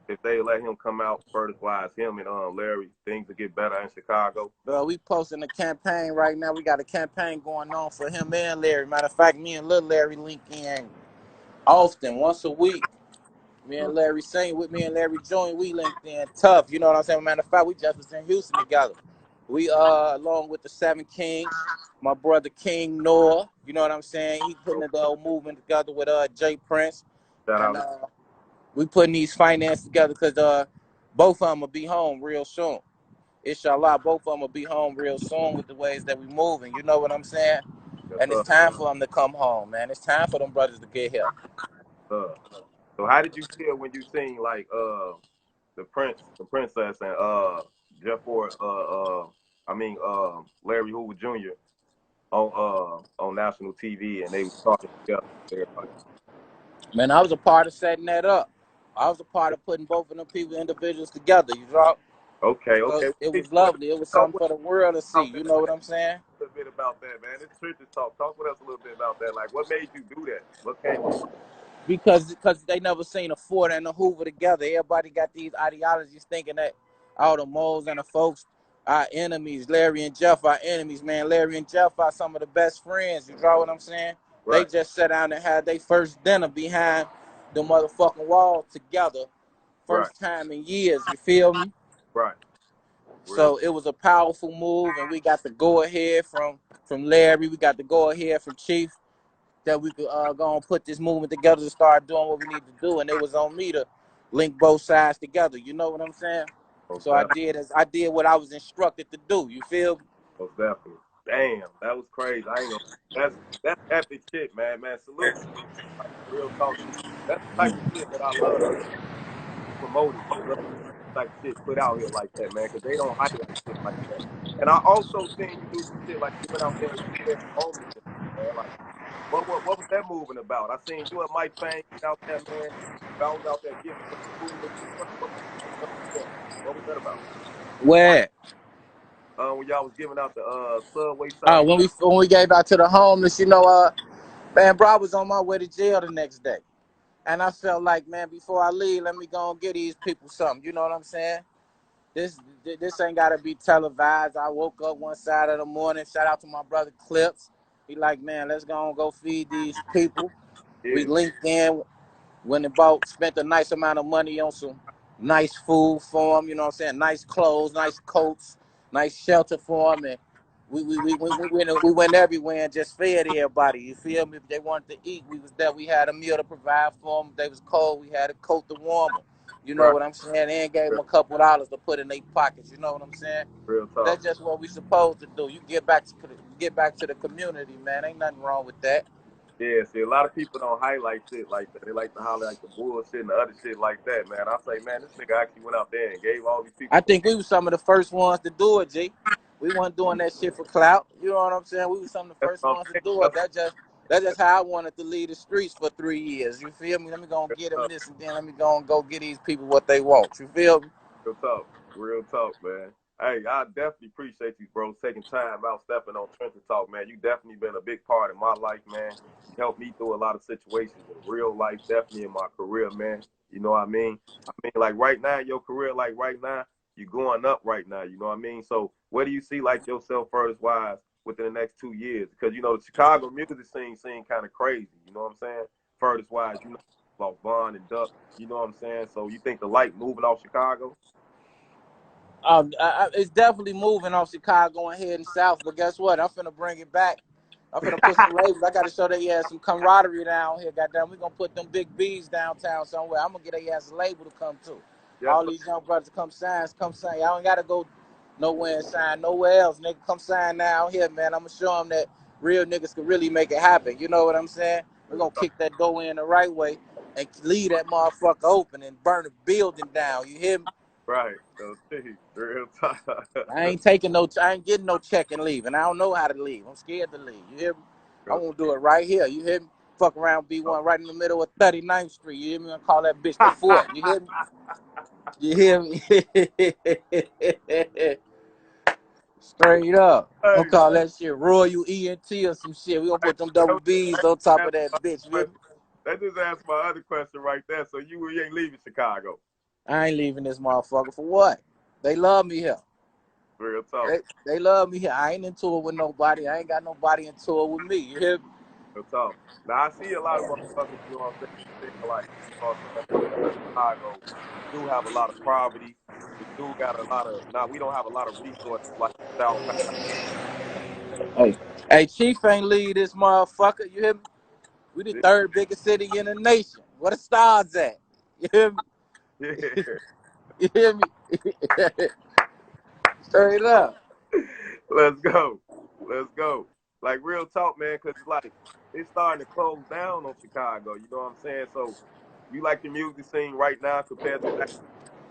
if they let him come out further wise, him and Larry, things would get better in Chicago? Bro, we posting a campaign right now. We got a campaign going on for him and Larry. Matter of fact, me and little Larry link in often, once a week. Me Mm, and Larry Saint with me and Larry join, we linked in tough. You know what I'm saying? Matter of fact, we just was in Houston together. We along with the Seven Kings, my brother King Noah, you know what I'm saying? He putting the okay. whole movement together with Jay Prince. Shout And out, we putting these finances together because both of them will be home real soon. inshallah, both of them will be home real soon with the ways that we moving. You know what I'm saying? Yes, And it's sir. time for them to come home, man. It's time for them brothers to get here. So how did you feel when you seen like the princess and Jeff Ford Larry Hoover Jr. On national TV and they was talking together with everybody? Man, I was a part of setting that up. I was a part of putting both of them people, individuals together. You know? Okay, So okay. it was lovely. It was Talk something with for the world to see. us You know what I'm saying? a little bit about that, man. This trenches talk. Talk with us a little bit about that. Like, what made you do that? What came up? Because they never seen a Ford and a Hoover together. Everybody got these ideologies thinking that all the moles and the folks are enemies. Larry and Jeff are enemies, man. Larry and Jeff are some of the best friends. You draw what I'm saying? They Right, just sat down and had their first dinner behind the motherfucking wall together. right, First time in years. You feel me? right. Real. So it was a powerful move, and we got the go ahead from Larry. We got the go ahead from Chief that we could go and put this movement together to start doing what we need to do. And it was on me to link both sides together. You know what I'm saying? Most So I definitely. did what I was instructed to do. You feel me? Most definitely. Damn, that was crazy. I ain't gonna. That's epic shit, man. Man, salute to you. Like real talk. That's the type of shit that I love to promote it. Love type of shit put out here like that, man, because they don't highlight shit like that. And I also seen you do some shit like you went out there and you fed the homeless, man. Like, what was that moving about? I seen you and Mike Fang out there, man. Y'all was out there giving some food. What was that about? Where? When y'all was giving out the Subway sandwich. When we gave out to the homeless, man, bro, I was on my way to jail the next day. And I felt like, man, before I leave, let me go and get these people something. You know what I'm saying? This ain't gotta be televised. I woke up one side of the morning. Shout out to my brother Clips. He like, man, let's go feed these people. We Yeah, linked in, went and spent a nice amount of money on some nice food for them. You know what I'm saying? Nice clothes, nice coats, nice shelter for them, and we went everywhere and just fed everybody. You feel me? If they wanted to eat, we was there. We had a meal to provide for them. If they was cold, we had a coat to warm them. You know right. what I'm saying? And gave Real, them a couple of dollars to put in their pockets. You know what I'm saying? real talk. That's just what we supposed to do. You get back to the community, man. Ain't nothing wrong with that. Yeah, see, a lot of people don't highlight shit like that. They like to highlight the bullshit and the other shit like that, man. I say, man, this nigga actually went out there and gave all these people I some. think we were some of the first ones to do it, G. We weren't doing that shit for clout. You know what I'm saying? We were some of the That's first what I'm ones to saying. do it. That's just how I wanted to lead the streets for 3 years. You feel me? Let me go and get them this, and then let me go and go get these people what they want. You feel me? Real talk. Real talk, man. Hey, I definitely appreciate you, bro, taking time out, stepping on Trenton Talk, man. You definitely been a big part of my life, man. You helped me through a lot of situations in real life, definitely in my career, man. You know what I mean? I mean, like right now, your career, like right now, you're going up right now. You know what I mean? So, where do you see like yourself first wise within the next 2 years? Because you know the Chicago music scene kind of crazy. You know what I'm saying? Furthest wise, you know, about Vaughn and Duck. You know what I'm saying? So, you think the light moving off Chicago? It's definitely moving off Chicago and heading south. But guess what? I'm finna bring it back. I'm finna put some labels. I gotta show they ass some camaraderie down here. Goddamn, we gonna put them big B's downtown somewhere. I'm gonna get their ass a label to come to. Yes, All sir. these young brothers come sign, come sign. Y'all ain't gotta go nowhere and sign nowhere else. Nigga, come sign down here, man. I'm gonna show them that real niggas can really make it happen. You know what I'm saying? We're gonna kick that door in the right way and leave that motherfucker open and burn the building down. You hear me? Right. So, real talk. I ain't getting no check and leaving. I don't know how to leave. I'm scared to leave. You hear me? I Real want to do it right here. You hear me? Fuck around talk. B1 right in the middle of 39th Street. You hear me? I'm gonna call that bitch the fort. You hear me? You hear me? Straight up. I'm Hey, gonna call that shit Royal ENT or some shit. We gonna put them double B's on top of that bitch. You hear me? that just asked my other question right there. So you ain't leaving Chicago. I ain't leaving this motherfucker for what? They love me here. Real talk. They love me here. I ain't in tour with nobody. I ain't got nobody in tour with me. You hear me? Real talk. Now I see a lot of motherfuckers, you know what I'm saying, like, you know what I'm saying, Chicago, we do have a lot of poverty. We do got a lot of now we don't have a lot of resources like South Hey, Chief ain't leave this motherfucker. You hear me? We the Carolina. third biggest city in the nation. Where the stars at? You hear me? Yeah. You hear me? Straight up. Let's go. Let's go. Like real talk, man, because like it's starting to close down on Chicago. You know what I'm saying? So you like the music scene right now compared to back?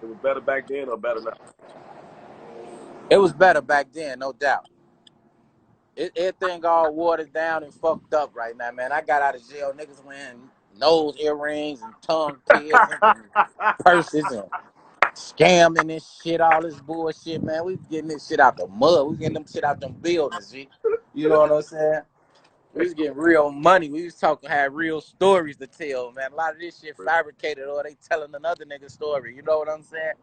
It was better back then or better now? It was better back then, no doubt. Everything all watered down and fucked up right now, man. I got out of jail, niggas wearing nose earrings and tongue piercings and purses and scamming and shit, all this bullshit, man. We getting this shit out the mud. We getting them shit out them buildings, G. You know what I'm saying? We was getting real money. We was talking, had real stories to tell, man. A lot of this shit fabricated or they telling another nigga story. You know what I'm saying?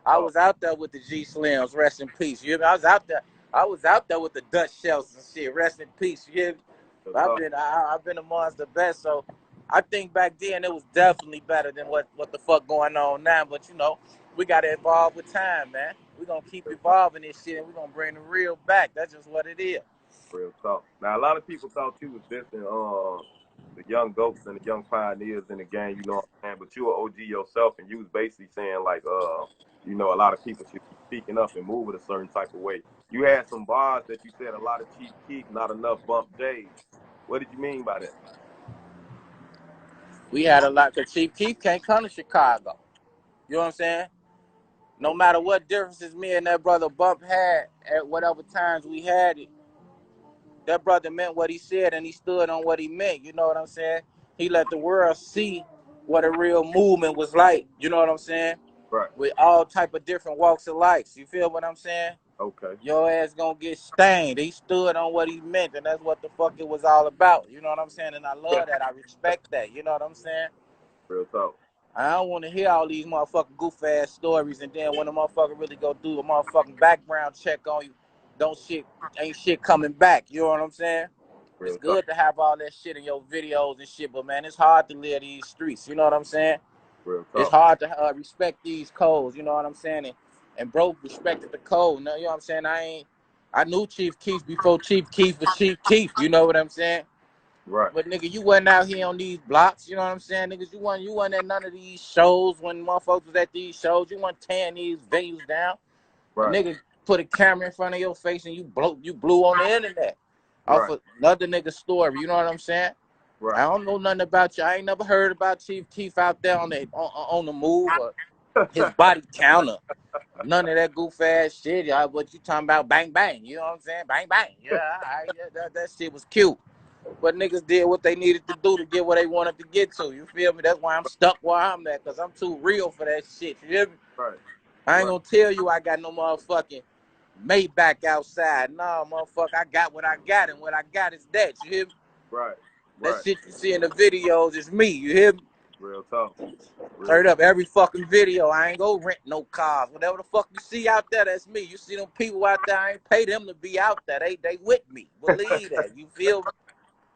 I Oh, was out there with the G Slims, rest in peace. You hear me? I was out there. I was out there with the Dutch shells and shit, rest in peace. You hear me? that's all. I've been amongst the best. So I think back then it was definitely better than what the fuck going on now. But you know, we gotta evolve with time, man. We're gonna keep evolving this shit and we're gonna bring the real back. That's just what it is. Real talk. Now a lot of people thought you was dissing the young goats and the young pioneers in the game, you know what I'm saying? But you were OG yourself and you was basically saying like you know, a lot of people should be speaking up and move in a certain type of way. You had some bars that you said a lot of Chief Keef, not enough Bump J's. What did you mean by that? We had a lot, because Chief Keef can't come to Chicago. You know what I'm saying? No matter what differences me and that brother Bump had at whatever times we had it, that brother meant what he said and he stood on what he meant. You know what I'm saying? He let the world see what a real movement was like. You know what I'm saying? Right. With all type of different walks of life. You feel what I'm saying? Okay. Your ass gonna get stained. He stood on what he meant, and that's what the fuck it was all about. You know what I'm saying? And I love that. I respect that. You know what I'm saying? Real talk. I don't want to hear all these motherfucking goof ass stories, and then when the motherfucker really go do a motherfucking background check on you, ain't shit coming back. You know what I'm saying? It's Real talk. good to have all that shit in your videos and shit, but man, it's hard to live these streets. You know what I'm saying? Real It's talk. hard to respect these codes. You know what I'm saying? And bro respected the code. You know what I'm saying? I knew Chief Keef before Chief Keef was Chief Keef. You know what I'm saying? Right. But nigga, you wasn't out here on these blocks, you know what I'm saying? Niggas, you wasn't at none of these shows when motherfuckers was at these shows. You wasn't tearing these venues down. A Right. nigga put a camera in front of your face and you blew on the internet off Right. of another nigga's story. You know what I'm saying? I Right. don't know nothing about you. I ain't never heard about Chief Keef out there on the move or his body counter. None of that goof ass shit. What you talking about? Bang bang. You know what I'm saying? Bang bang. Yeah, that shit was cute. But niggas did what they needed to do to get where they wanted to get to. You feel me? That's why I'm stuck where I'm at, because I'm too real for that shit. You hear me? Right. I ain't Right. gonna tell you I got no motherfucking Maybach outside. No, motherfucker, I got what I got, and what I got is that. You hear me? Right. That Right. shit you see in the videos is me. You hear me? Real talk. Real Turn talk. up every fucking video. I ain't go rent no cars. Whatever the fuck you see out there, that's me. You see them people out there, I ain't pay them to be out there. They with me. Believe that. You feel me?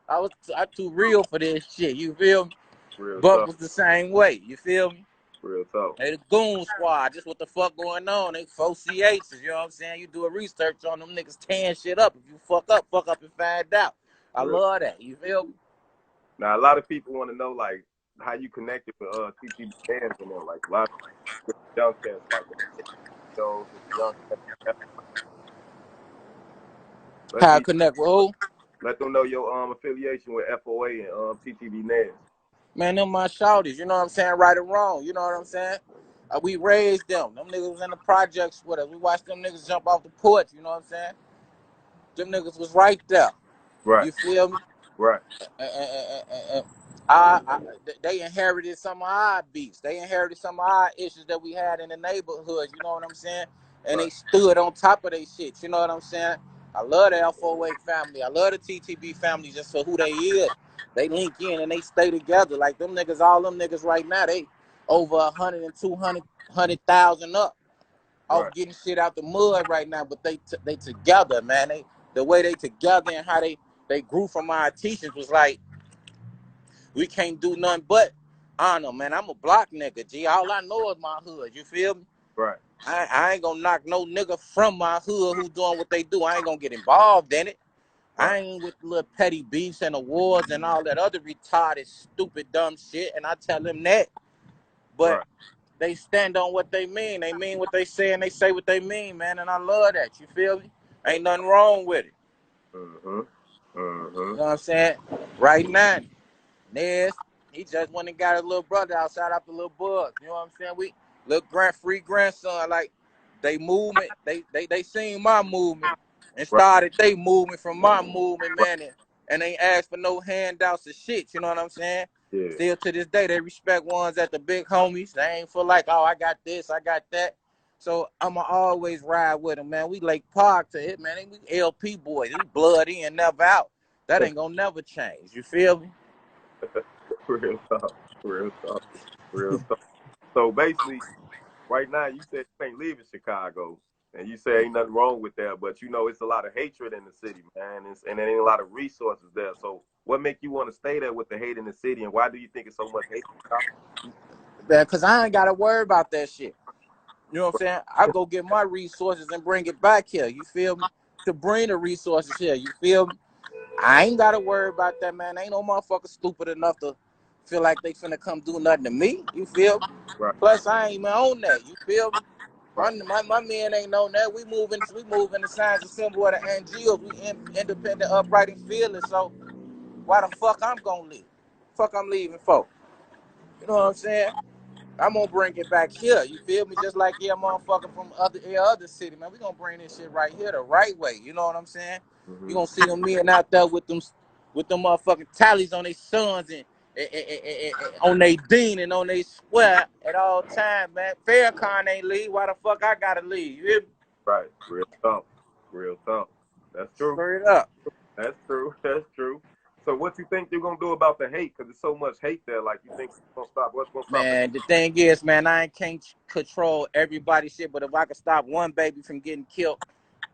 I too real for this shit. You feel me? Real Bump talk. was the same way. You feel me? Real talk. They the goon squad. Just what the fuck going on. They 4CHs. You know what I'm saying? You do a research on them niggas tearing shit up. If you fuck up and find out. I Real. love that. You feel me? Now a lot of people want to know like how you connected with TTB fans and them. Like a lot of young cats like those with the young cats. Let How I the connect with who? let them know your affiliation with FOA and TTB Neds. Man, them my shouties. You know what I'm saying? Right or wrong. You know what I'm saying? We raised them. Them niggas was in the projects with us. We watched them niggas jump off the porch. You know what I'm saying? Them niggas was right there. Right. You feel me? Right. And they inherited some of our beefs. They inherited some of our issues that we had in the neighborhoods. You know what I'm saying? And Right. they stood on top of their shit. You know what I'm saying? I love the L4A family. I love the TTB family just for who they is. They link in and they stay together. Like them niggas, all them niggas right now, they over 100 and 200, 100,000 up off Right. getting shit out the mud right now. But they together, man. The way they together and how they grew from our teachings was like, we can't do nothing but honor, man. I'm a block nigga, G. All I know is my hood. You feel me? Right. I ain't gonna knock no nigga from my hood who doing what they do. I ain't gonna get involved in it. Right. I ain't with little petty beefs and awards and all that other retarded, stupid, dumb shit. And I tell them that. But Right. they stand on what they mean. They mean what they say and they say what they mean, man. And I love that. You feel me? Ain't nothing wrong with it. Mm-hmm. You Mm-hmm. know what I'm saying? Right now, Nez, he just went and got his little brother out. Shout out to little Buzz. You know what I'm saying? We little free grandson, like they movement. They seen my movement and Right. started they movement from my movement, Right. man. And they asked for no handouts or shit. You know what I'm saying? Yeah. Still to this day, they respect ones at the big homies. They ain't feel like, oh, I got this, I got that. So I'ma always ride with them, man. We Lake Park to it, man. We LP boys. We blood in, never out. That ain't gonna never change. You feel me? Real talk. Real talk. Real talk. So basically, right now you said you ain't leaving Chicago, and you say ain't nothing wrong with that, but you know it's a lot of hatred in the city, man, and there ain't a lot of resources there. So what make you want to stay there with the hate in the city, and why do you think it's so much hate? Man, cause I ain't gotta worry about that shit. You know what I'm saying? I go get my resources and bring it back here. You feel me? To bring the resources here. You feel me? I ain't gotta worry about that, man. Ain't no motherfucker stupid enough to feel like they finna come do nothing to me. You feel me? Right. Plus, I ain't even on that. You feel me? Right. My men ain't on that. We moving the signs and symbol of the angels. We independent, upright, and fearless. So why the fuck I'm gonna leave? Fuck I'm leaving for? You know what I'm saying? I'm gonna bring it back here. You feel me? Just like motherfucker from other city, man. We gonna bring this shit right here the right way. You know what I'm saying? You Mm-hmm. gonna see them men out there with them motherfucking tallies on their sons and on their dean and on their square at all time, man. Farrakhan ain't leave. Why the fuck I gotta leave? You hear me? Right. Real talk. Real talk. That's true. Straight up. That's true. That's true. So what you think you're gonna do about the hate? Because there's so much hate there. Like you think it's gonna stop? What's gonna stop the hate? Man, the thing is, man, I can't control everybody's shit, but if I can stop one baby from getting killed,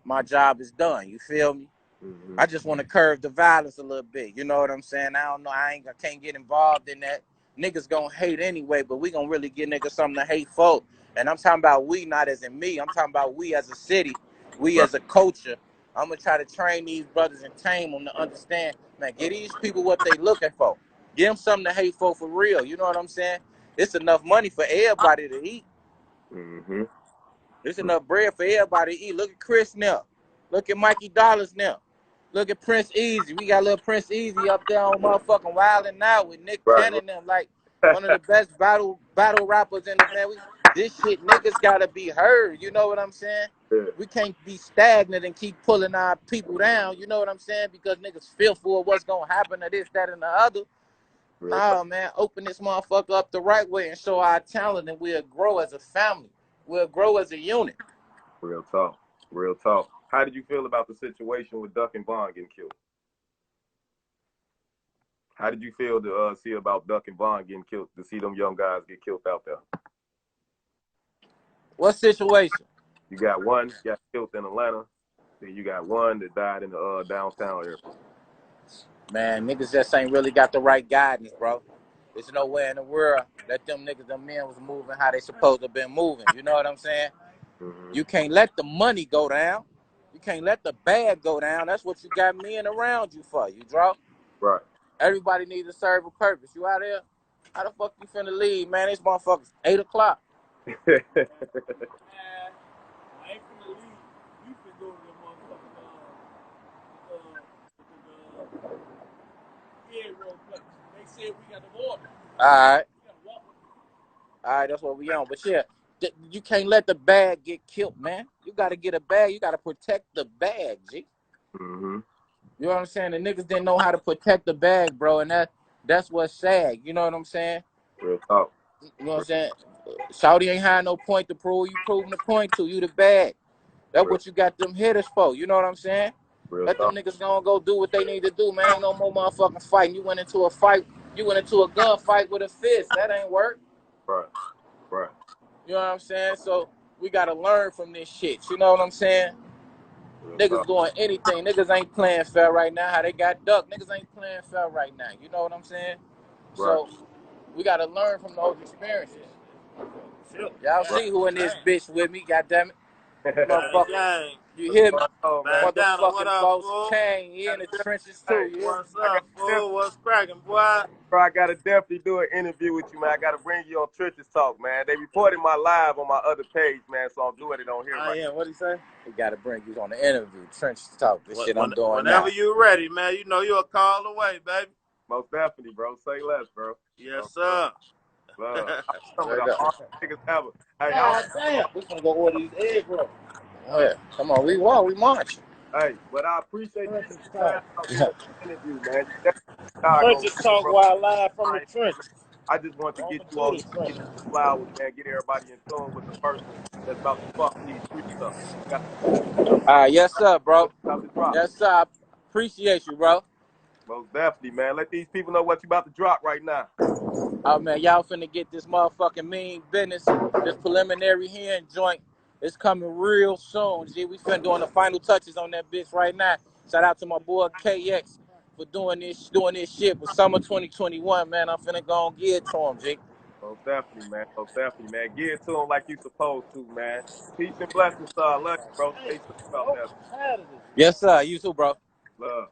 my job is done. You feel me? Mm-hmm. I just want to curb the violence a little bit. You know what I'm saying? I don't know. I can't get involved in that. Niggas gonna hate anyway, but we gonna really give niggas something to hate for. And I'm talking about we, not as in me. I'm talking about we as a city, we Right. as a culture. I'm gonna try to train these brothers and tame them to understand. Man, give these people what they looking for. Give them something to hate for real. You know what I'm saying? It's enough money for everybody to eat. Mm-hmm. There's enough bread for everybody to eat. Look at Chris now. Look at Mikey Dollars now. Look at Prince Easy. We got little Prince Easy up there on motherfucking Wild and Out with Nick Right. Cannon and them, like one of the best battle rappers in the man. This shit niggas gotta be heard. You know what I'm saying? Yeah. We can't be stagnant and keep pulling our people down. You know what I'm saying? Because niggas fearful of what's gonna happen to this, that, and the other. Real talk. Nah, man, open this motherfucker up the right way and show our talent, and we'll grow as a family. We'll grow as a unit. Real talk. Real talk. How did you feel about the situation with Duck and Vaughn getting killed? How did you feel to see about Duck and Vaughn getting killed? To see them young guys get killed out there? What situation? You got one got killed in Atlanta. Then you got one that died in the downtown area. Man, niggas just ain't really got the right guidance, bro. There's nowhere in the world that them men was moving how they supposed to been moving. You know what I'm saying? Mm-hmm. You can't let the money go down. You can't let the bag go down. That's what you got men around you for. You draw. Right. Everybody needs to serve a purpose. You out there? How the fuck you finna leave, man? This motherfucker's 8 o'clock. I ain't finna leave. You finna go to the motherfucking railroad place. They said we got the water. All right. All right, that's what we on. But yeah, you can't let the bag get killed, man. You got to get a bag. You got to protect the bag, G. Mm-hmm. You know what I'm saying? The niggas didn't know how to protect the bag, bro, and that's what's sad. You know what I'm saying? Real talk. You know what I'm saying? Shawty ain't had no point to prove. You proving the point to you the bag. That's Real, what you got them hitters for. You know what I'm saying? real Let them talk. niggas go do what they need to do, man. Ain't no more motherfucking fighting. You went into a fight. You went into a gunfight with a fist. That ain't work. Right. Right. You know what I'm saying? So we gotta learn from this shit. You know what I'm saying? Real Niggas talk. doing anything. Niggas ain't playing fair right now. How they got ducked. Niggas ain't playing fair right now. You know what I'm saying? Right. So we gotta learn from those experiences. Y'all Right. see who in this bitch with me, goddammit. Motherfucker. You hear me? Oh, man. Bandana, what Motherfucking up, boss fool? Kane, he in the trenches too. Hey, You hear me? What's up, fool? What's cracking, boy? bro, I gotta definitely do an interview with you, man. I gotta bring you on Trenches Talk, man. They reported my live on my other page, man, so I'm doing it on here I right am. What'd he say? We gotta bring you on the interview. Trenches talk. This shit I'm doing Whenever now. you ready, man, you know you're a call away, baby. now. Most definitely, bro. Say less, bro. Yes, sir. Some of the Straight hardest up. niggas ever. Hey, God damn. We gonna go order these egg rolls. Oh, yeah. Come on, we walk, we march. but I appreciate you Trenches taking time talk. out for the interview, man. You definitely not gonna Trenches talk bro. while live from the trenches. I just want to get Welcome you to on the here, get trenches. you some flowers, man. Get everybody in tune with the person that's about to fuck these streets up. Got Yes, sir, bro. what you about to drop. Yes, sir. I appreciate you, bro. Most definitely, man. Let these people know what you about to drop right now. Oh man, y'all finna get this motherfucking mean business, this preliminary hearing joint. It's coming real soon. G, we finna doing the final touches on that bitch right now. Shout out to my boy KX for doing this shit for summer 2021, man. I'm finna go and give it to him, G. Most definitely, man. Most definitely, man. Get it to them like you supposed to, man. Peace and blessings, sir. I love you, bro. Stay safe out there. Yes, sir. You too, bro. Love.